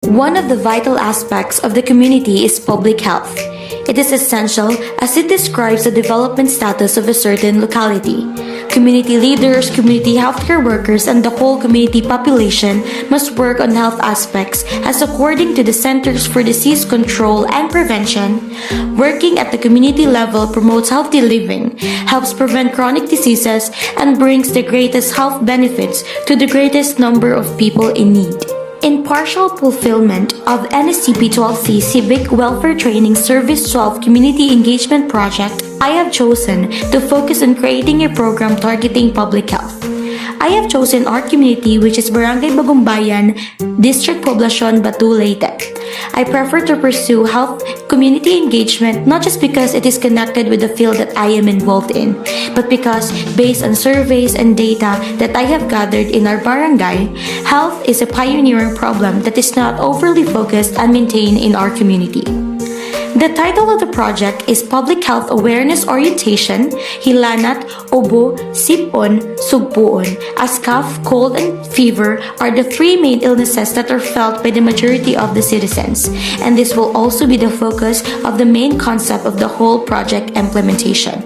One of the vital aspects of the community is public health. It is essential as it describes the development status of a certain locality. Community leaders, community healthcare workers, and the whole community population must work on health aspects as according to the Centers for Disease Control and Prevention, working at the community level promotes healthy living, helps prevent chronic diseases, and brings the greatest health benefits to the greatest number of people in need. In partial fulfillment of NSTP 12C Civic Welfare Training Service 12 Community Engagement Project, I have chosen to focus on creating a program targeting public health. I have chosen our community, which is Barangay Bagumbayan, District Poblacion, Batu, Leyte. I prefer to pursue health community engagement not just because it is connected with the field that I am involved in, but because based on surveys and data that I have gathered in our barangay, health is a pioneering problem that is not overly focused and maintained in our community. The title of the project is Public Health Awareness Orientation, Hilanat, Obo, Sipon, Sugpuon, as cough, cold, and fever are the three main illnesses that are felt by the majority of the citizens, and this will also be the focus of the main concept of the whole project implementation.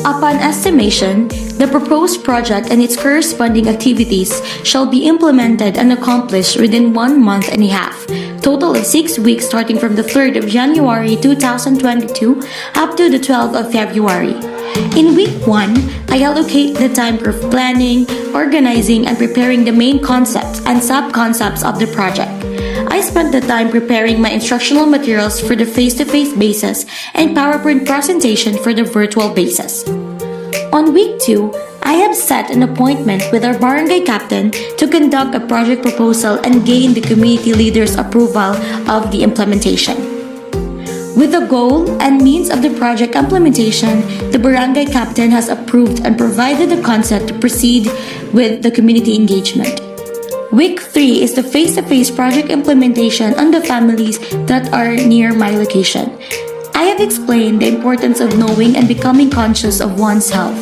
Upon estimation, the proposed project and its corresponding activities shall be implemented and accomplished within 1 month and a half, total of 6 weeks starting from the 3rd of January 2022 up to the 12th of February. In week 1, I allocate the time for planning, organizing, and preparing the main concepts and sub-concepts of the project. I spent the time preparing my instructional materials for the face-to-face basis and PowerPoint presentation for the virtual basis. On week 2, I have set an appointment with our barangay captain to conduct a project proposal and gain the community leaders' approval of the implementation. With the goal and means of the project implementation, the barangay captain has approved and provided the consent to proceed with the community engagement. Week 3 is the face-to-face project implementation on the families that are near my location. I have explained the importance of knowing and becoming conscious of one's health.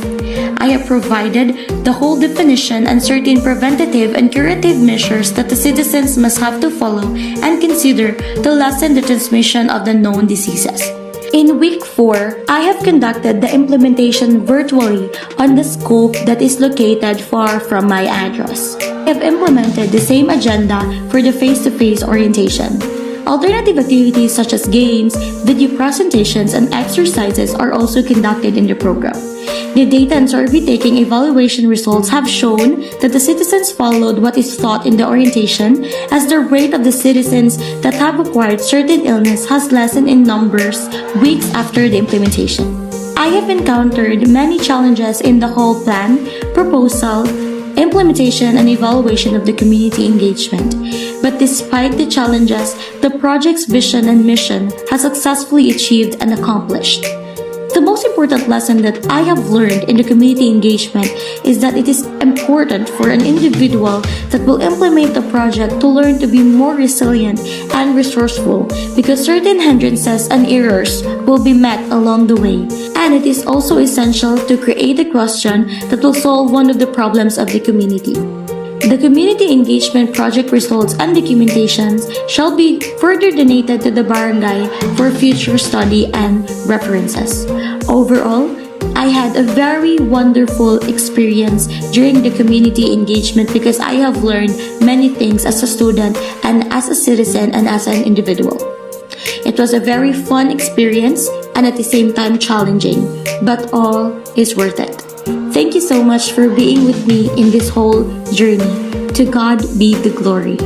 I have provided the whole definition and certain preventative and curative measures that the citizens must have to follow and consider to lessen the transmission of the known diseases. In week 4, I have conducted the implementation virtually on the scope that is located far from my address. I have implemented the same agenda for the face-to-face orientation. Alternative activities such as games, video presentations, and exercises are also conducted in the program. The data and survey-taking evaluation results have shown that the citizens followed what is taught in the orientation, as the rate of the citizens that have acquired certain illness has lessened in numbers weeks after the implementation. I have encountered many challenges in the whole plan, proposal, implementation, and evaluation of the community engagement. But despite the challenges, the project's vision and mission has successfully achieved and accomplished. The most important lesson that I have learned in the community engagement is that it is important for an individual that will implement the project to learn to be more resilient and resourceful, because certain hindrances and errors will be met along the way. And it is also essential to create a question that will solve one of the problems of the community. The community engagement project results and documentations shall be further donated to the barangay for future study and references. Overall, I had a very wonderful experience during the community engagement because I have learned many things as a student and as a citizen and as an individual. It was a very fun experience and at the same time challenging, but all is worth it. Thank you so much for being with me in this whole journey. To God be the glory.